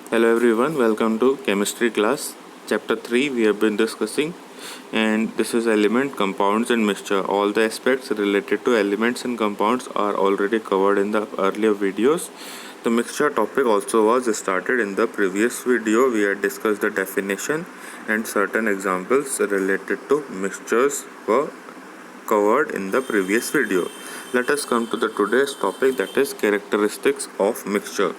Hello everyone, welcome to chemistry class. Chapter 3 we have been discussing, and this is element, compounds and mixture. All the aspects related to elements and compounds are already covered in the earlier videos. The mixture topic also was started in the previous video. We had discussed the definition and certain examples related to mixtures were covered in the previous video. Let us come to the today's topic, that is characteristics of mixture.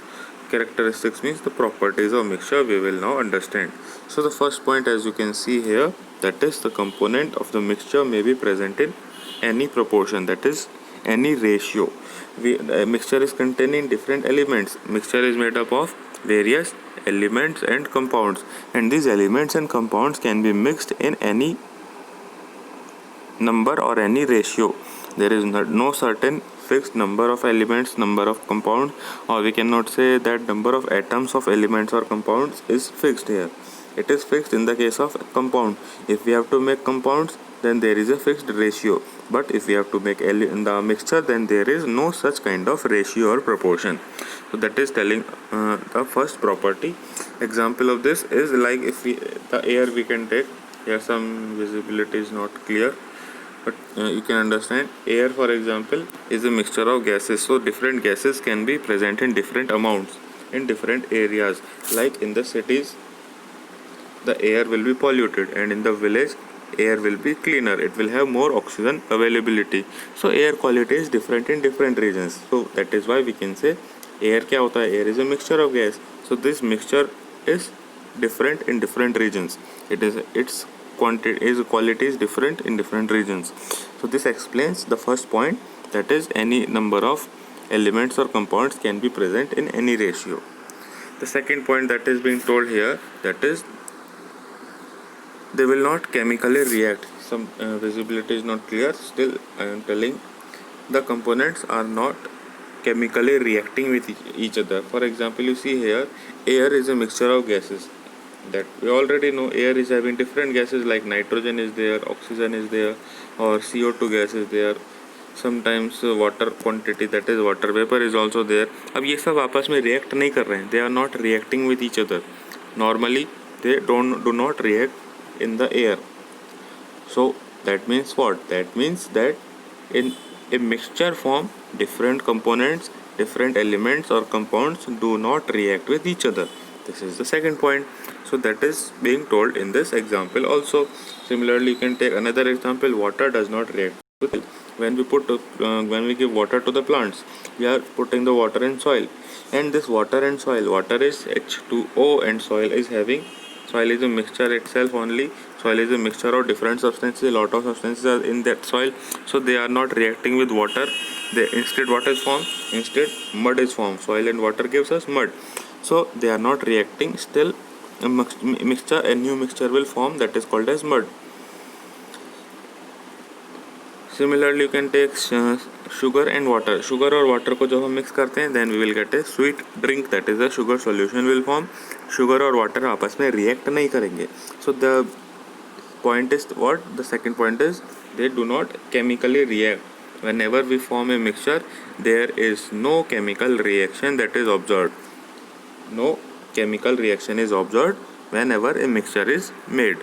Characteristics means the properties of mixture we will now understand. So the first point, as you can see here, that is the component of the mixture may be present in any proportion, that is any ratio. A mixture is containing different elements. Mixture is made up of various elements and compounds, and these elements and compounds can be mixed in any number or any ratio. There is no certain fixed number of elements, number of compounds, or we cannot say that number of atoms of elements or compounds is fixed here. It is fixed in the case of compound. If we have to make compounds, then there is a fixed ratio, but if we have to make in the mixture, then there is no such kind of ratio or proportion. So that is telling the first property. Example of this is like if the air we can take. Here some visibility is not clear, but you can understand. Air, for example, is a mixture of gases, so different gases can be present in different amounts in different areas. Like in the cities, the air will be polluted, and in the village air will be cleaner, it will have more oxygen availability. So air quality is different in different regions. So that is why we can say air क्या होता है, air is a mixture of gas. So this mixture is different in different regions. Its quality is different in different regions. So this explains the first point, that is any number of elements or compounds can be present in any ratio. The second point that is being told here, that is they will not chemically react. Some visibility is not clear, still I am telling the components are not chemically reacting with each other. For example, you see here air is a mixture of gases, that we already know. Air is having different gases, like nitrogen is there, oxygen is there, or CO2 gas is there. Sometimes water quantity, that is water vapor, is also there. अब ये सब आपस में react नहीं कर रहे हैं. They are not reacting with each other. Normally they do not react in the air. So that means what? That means that in a mixture form, different components, different elements or compounds do not react with each other. This is the second point. So that is being told in this example also. Similarly, you can take another example. Water does not react with it. When we give water to the plants, we are putting the water in soil, and this water and soil, water is H2O and soil is a mixture itself only. Soil is a mixture of different substances. A lot of substances are in that soil, so they are not reacting with water. Instead what is formed? Instead mud is formed. Soil and water gives us mud. So they are not reacting. Still a new mixture will form, that is called as mud. Similarly, you can take sugar and water. Sugar और water को जब हम mix करते हैं, then we will get a sweet drink, that is a sugar solution will form. Sugar और water आपस में react नहीं करेंगे. So the point is what? The second point is they do not chemically react. Whenever we form a mixture, there is no chemical reaction that is observed. No chemical reaction is observed whenever a mixture is made.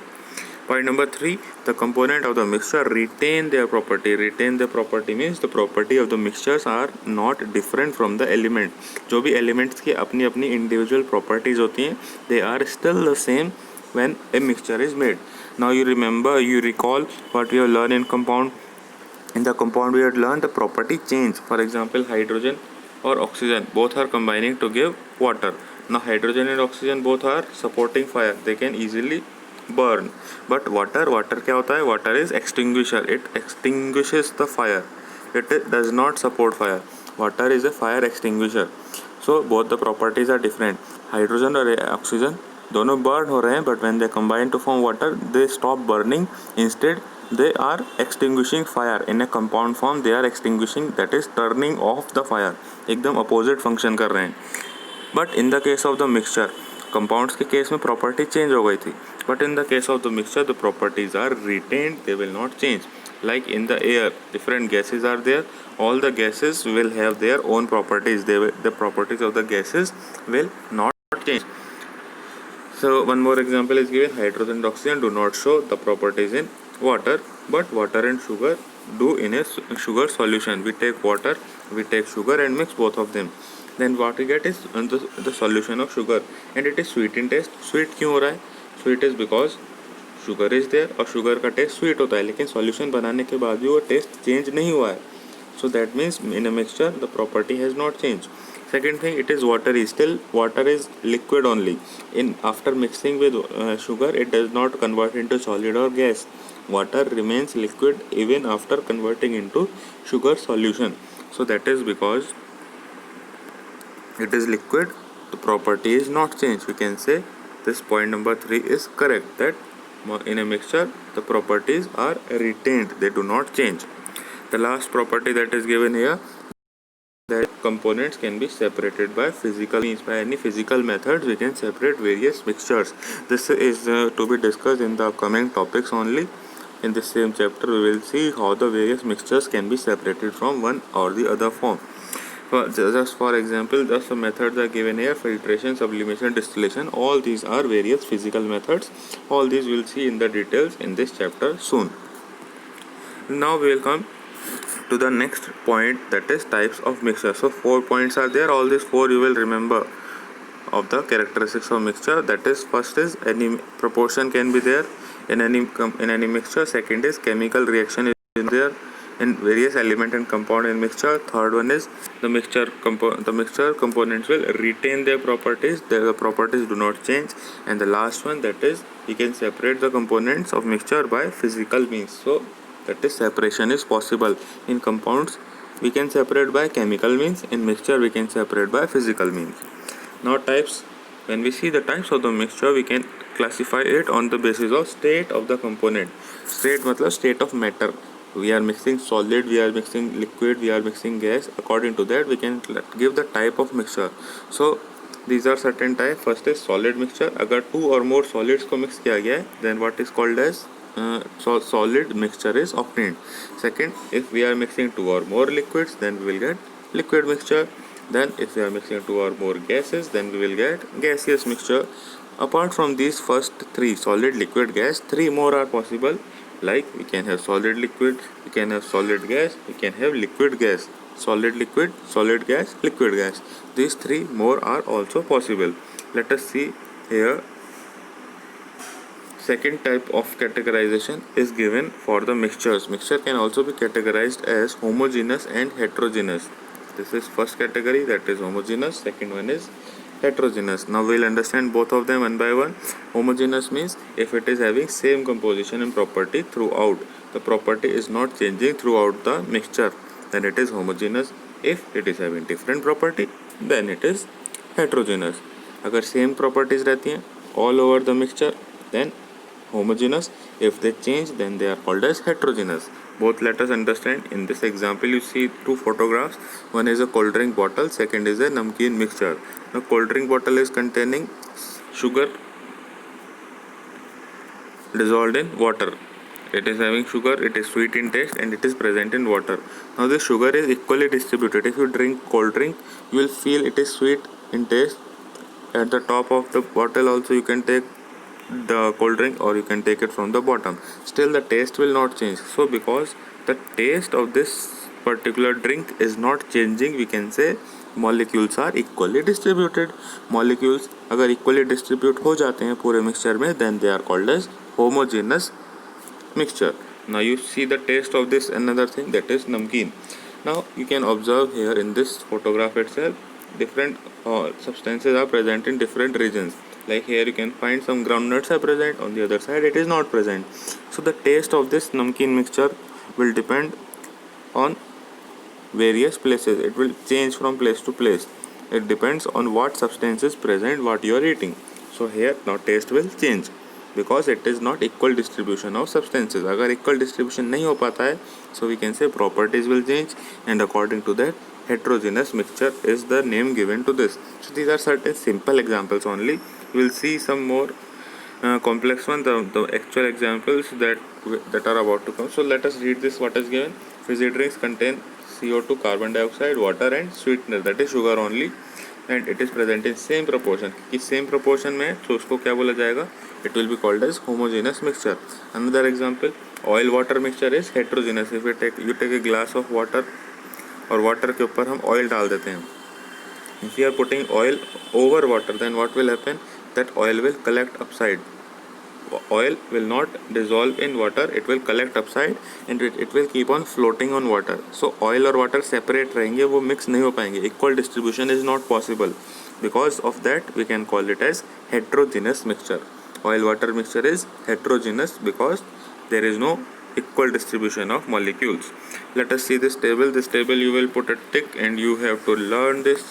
Point number 3, the component of the mixture retain their property. Retain the property means the property of the mixtures are not different from the element. जो भी elements की अपनी अपनी individual properties होती हैं, they are still the same when a mixture is made. Now you recall what we have learned in compound. In the compound we had learned the property change. For example, hydrogen or oxygen, both are combining to give water. Now hydrogen and oxygen both are supporting fire. They can easily burn. But water क्या होता है? Water is extinguisher. It extinguishes the fire. It does not support fire. Water is a fire extinguisher. So both the properties are different. Hydrogen और oxygen दोनों burn हो रहे हैं, but when they combine to form water, they stop burning. Instead they are extinguishing fire. In a compound form they are extinguishing, that is turning off the fire. एकदम opposite function कर रहे हैं. But in the case of the mixture, compounds के case में property change हो गई थी, but in the case of the mixture the properties are retained, they will not change. Like in the air, different gases are there, all the gases will have their own properties. The properties of the gases will not change. So one more example is given. Hydrogen and oxygen do not show the properties in water, but water and sugar do in a sugar solution. We take water, we take sugar and mix both of them. Then what we get is the solution of sugar, and it is sweet in taste. Sweet क्यों हो रहा है? Sweet is because sugar is there और sugar का taste sweet होता है, लेकिन solution बनाने के बाद भी वो टेस्ट चेंज नहीं हुआ है. So that means in a mixture the property has not change. Second thing, it is watery. Still, water is liquid only. After mixing with sugar, it does not convert into solid or gas. Water remains liquid even after converting into sugar solution. So that is because it is liquid. The property is not changed. We can say this point number 3 is correct. That in a mixture, the properties are retained. They do not change. The last property that is given here, that components can be separated by physical means. By any physical methods we can separate various mixtures. This is to be discussed in the upcoming topics only. In this same chapter we will see how the various mixtures can be separated from one or the other form. Just for example, just the methods are given here: filtration, sublimation, distillation. All these are various physical methods. All these we will see in the details in this chapter soon. Now we will come to the next point, that is types of mixture. So 4 points are there. All these 4 you will remember of the characteristics of mixture. That is, first is any proportion can be there in any mixture. Second is chemical reaction is there in various element and compound in mixture. Third one is the mixture components will retain their properties. The properties do not change. And the last one, that is, we can separate the components of mixture by physical means. So that is, separation is possible. In compounds we can separate by chemical means. In mixture we can separate by physical means. Now types. When we see the types of the mixture, we can classify it on the basis of state of the component. State matlab state of matter. We are mixing solid, we are mixing liquid, we are mixing gas. According to that we can give the type of mixture. So these are certain type. First is solid mixture. अगर 2 or more solids को mix किया गया है, then what is called as solid mixture is obtained. Second, if we are mixing 2 or more liquids, then we will get liquid mixture. Then if we are mixing 2 or more gases, then we will get gaseous mixture. Apart from these first 3, solid, liquid, gas, 3 more are possible. Like we can have solid liquid, we can have solid gas, we can have liquid gas. Solid liquid, solid gas, liquid gas. These 3 more are also possible. Let us see here. Second type of categorization is given for the mixtures. Mixture can also be categorized as homogeneous and heterogeneous. This is first category, that is homogeneous. Second one is heterogeneous. Now we will understand both of them one by one. Homogeneous means if it is having same composition and property throughout, the property is not changing throughout the mixture, then it is homogeneous. If it is having different property, then it is heterogeneous. अगर same properties रहती हैं all over the mixture, then homogeneous. If they change, then they are called as heterogeneous. Both let us understand. In this example you see 2 photographs. One is a cold drink bottle, second is a namkeen mixture. Now cold drink bottle is containing sugar dissolved in water. It is having sugar, it is sweet in taste, and it is present in water. Now this sugar is equally distributed. If you drink cold drink, you will feel it is sweet in taste. At the top of the bottle also you can take the cold drink, or you can take it from the bottom. Still the taste will not change. So because the taste of this particular drink is not changing, we can say molecules are equally distributed. Molecules अगर equally distribute हो जाते हैं पूरे mixture में, then they are called as homogeneous mixture. Now you see the taste of this another thing, that is namkeen. Now you can observe here in this photograph itself, different substances are present in different regions. Like here you can find some groundnuts are present, on the other side it is not present. So the taste of this namkeen mixture will depend on various places. It will change from place to place. It depends on what substance is present, what you are eating. So here now taste will change because it is not equal distribution of substances. अगर equal distribution नहीं हो पाता है, so we can say properties will change, and according to that heterogeneous mixture is the name given to this. So these are certain simple examples only. We will see some more complex one, the actual examples that are about to come. So let us read this. What is given: fizzy drinks contain CO2, carbon dioxide, water and sweetener, that is sugar only. And it is present in same proportion, कि same proportion में तो उसको क्या बोला जाएगा, it will be called as homogeneous mixture. Another example, oil water mixture is heterogeneous. If you take a glass of water और water के ऊपर हम ऑयल डाल देते हैं. If you are putting oil over water then what will happen, that oil will collect upside. Oil will not dissolve in water, it will collect upside and it will keep on floating on water. So oil और water separate रहेंगे, वो mix नहीं हो पाएंगे. Equal distribution is not possible. Because of that we can call it as heterogeneous mixture. Oil water mixture is heterogeneous because there is no equal distribution of molecules. Let us see this table. This table you will put a tick and you have to learn this.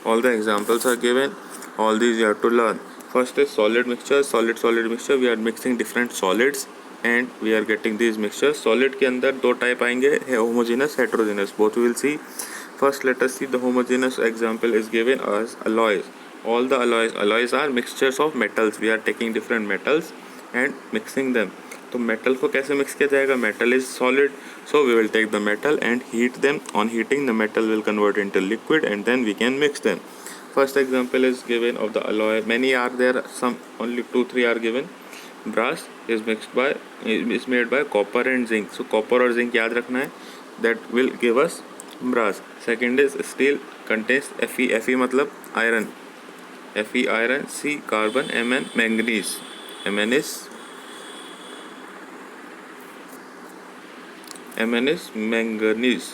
All the examples are given, all these you have to learn. First is solid mixture. Solid mixture, we are mixing different solids and we are getting these mixtures. Solid के अंदर दो type आएंगे, homogeneous, heterogeneous. Both we will see. First let us see the homogeneous example is given as alloys. All the alloys are mixtures of metals. We are taking different metals and mixing them. तो metal को कैसे mix किया जाएगा, metal is solid, so we will take the metal and heat them. On heating the metal will convert into liquid and then we can mix them. First example is given of the alloy. Many are there, some only 2-3 are given. Brass is made by copper and zinc. So copper और zinc याद रखना है, that will give us brass. Second is steel, contains Fe. Fe मतलब iron. Fe iron, C carbon, Mn manganese. Mn is manganese.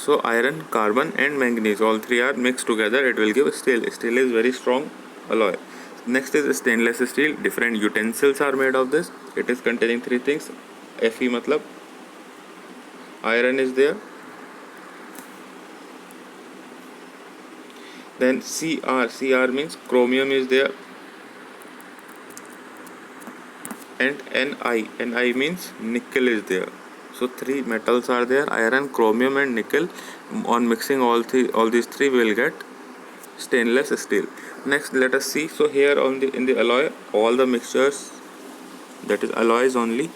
So iron, carbon and manganese, all three are mixed together, it will give steel. Steel is very strong alloy. Next is stainless steel. Different utensils are made of this. It is containing three things. Fe matlab iron is there. Then Cr means chromium is there. And Ni means nickel is there. So three metals are there, iron, chromium and nickel. On mixing all these three we will get stainless steel. Next let us see. So here in the alloy, all the mixtures, that is alloys only,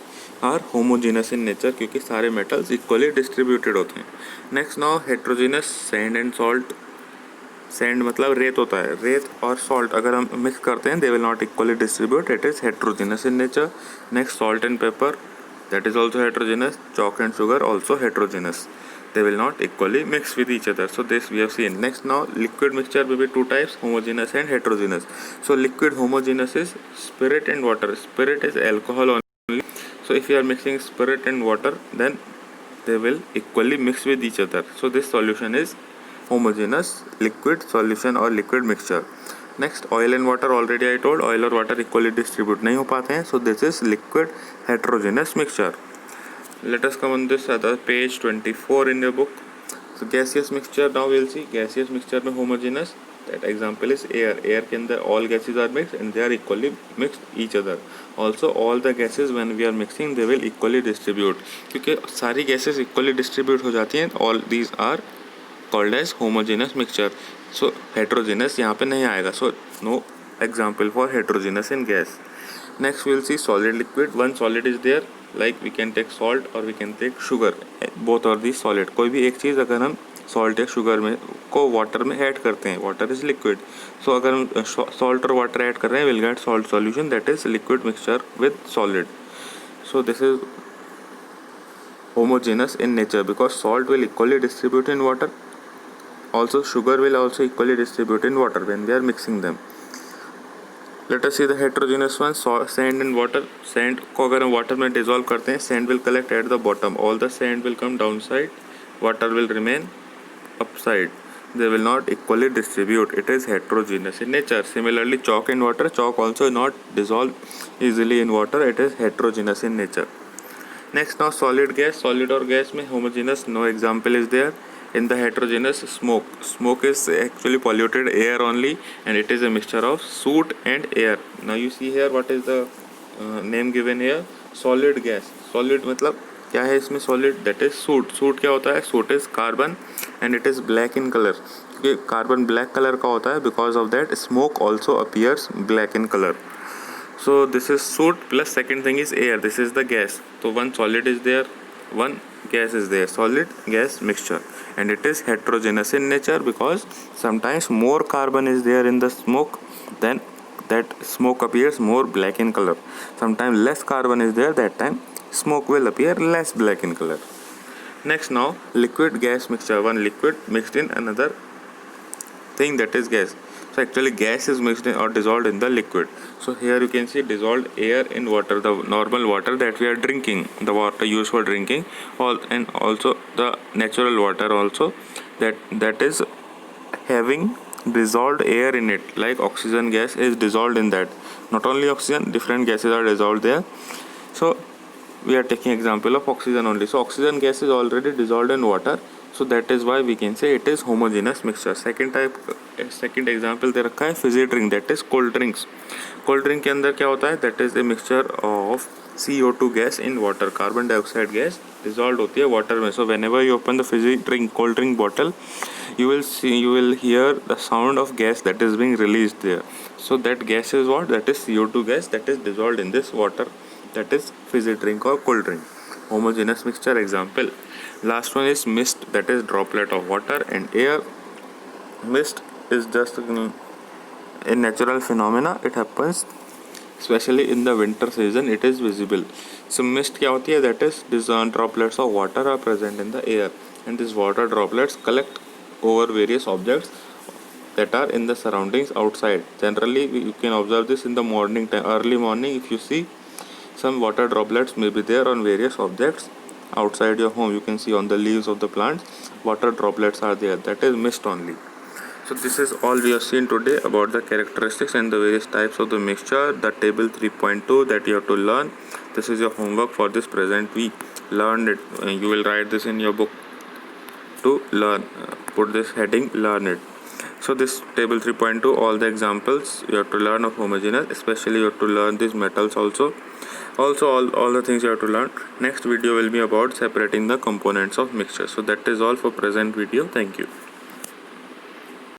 are homogeneous in nature क्योंकि सारे metals equally distributed होते हैं. Next now heterogeneous, sand and salt. Sand मतलब रेत होता है, रेत और सॉल्ट अगर हम मिक्स करते हैं they will not equally distribute, it is heterogeneous in nature. Next salt and paper, that is also heterogeneous. Chalk and sugar also heterogeneous, they will not equally mix with each other. So this we have seen. Next now liquid mixture will be two types, homogeneous and heterogeneous. So liquid homogeneous is spirit and water. Spirit is alcohol only, so if you are mixing spirit and water then they will equally mix with each other. So this solution is homogeneous liquid solution or liquid mixture. Next oil and water, already I told oil और water equally distribute नहीं हो पाते हैं, so this is liquid heterogeneous mixture. Let us come on this other page 24 in your book. So gaseous mixture, now we will see. Gaseous mixture में homogeneous, that example is air. Air के अंदर all gases are mixed and they are equally mixed each other. Also all the gases when we are mixing they will equally distribute, क्योंकि सारी gases equally distribute हो जाती हैं. All these are called as homogeneous mixture. So heterogeneous यहाँ पे नहीं आएगा, so no example for heterogeneous in gas. Next we will see solid liquid. One solid is there, like we can take salt or we can take sugar. Both are these solid. कोई भी एक चीज़ अगर हम salt या sugar में को water में add करते हैं, water is liquid. So अगर हम salt और water ऐड कर रहे हैं we'll get salt solution, that is liquid mixture with solid. So this is homogeneous in nature because salt will equally distribute in water. Also sugar will also equally distribute in water when we are mixing them. Let us see the heterogeneous one. Sand and water. Sand को अगर हम water में dissolve करते हैं, sand will collect at the bottom. All the sand will come downside. Water will remain upside. They will not equally distribute. It is heterogeneous in nature. Similarly, chalk and water. Chalk also not dissolve easily in water. It is heterogeneous in nature. Next now solid gas. Solid or gas में homogeneous no example is there. In the heterogeneous, smoke is actually polluted air only and it is a mixture of soot and air. Now you see here what is the name given here, solid gas. Solid मतलब क्या है इसमें solid, that is soot. Soot क्या होता है, soot is carbon and it is black in color. क्योंकि carbon black color का होता है, because of that smoke also appears black in color. So this is soot plus second thing is air. This is the gas. So one solid is there, one gas is there, solid gas mixture. and it is heterogeneous in nature because sometimes more carbon is there in the smoke, then that smoke appears more black in color. Sometimes less carbon is there, that time smoke will appear less black in color. Next, now liquid gas mixture. One liquid mixed in another thing, that is gas. So actually gas is mixed in or dissolved in the liquid. So here you can see dissolved air in water, the normal water that we are drinking, the water used for drinking, and also the natural water also, that is having dissolved air in it, like oxygen gas is dissolved in that. Not only oxygen, different gases are dissolved there. So we are taking example of oxygen only. So oxygen gas is already dissolved in water, so that is why we can say it is homogeneous mixture. second example दे रखा है fizzy drink, that is cold drinks. cold drink के अंदर क्या होता है, that is a mixture of CO2 gas in water. Carbon dioxide gas dissolved होती है water में. So whenever you open the fizzy drink, cold drink bottle, you will hear the sound of gas that is being released there. So that gas is what? That is CO2 gas that is dissolved in this water, that is fizzy drink or cold drink. Homogeneous mixture example. Last one is mist, that is droplet of water and air. Mist is just a natural phenomena. It happens especially in the winter season. It is visible. So mist क्या होती है, that is these droplets of water are present in the air, and these water droplets collect over various objects that are in the surroundings outside. Generally you can observe this in the morning time, early morning. If you see, some water droplets may be there on various objects outside your home. You can see on the leaves of the plants, water droplets are there. That is mist only. So this is all we have seen today about the characteristics and the various types of the mixture. The table 3.2 that you have to learn. This is your homework for this present week. Learn it. You will write this in your book to learn. Put this heading, learn it. So this table 3.2, all the examples you have to learn of homogeneous, especially you have to learn these metals also all the things you have to learn. Next video will be about separating the components of mixture. So that is all for present video. Thank you.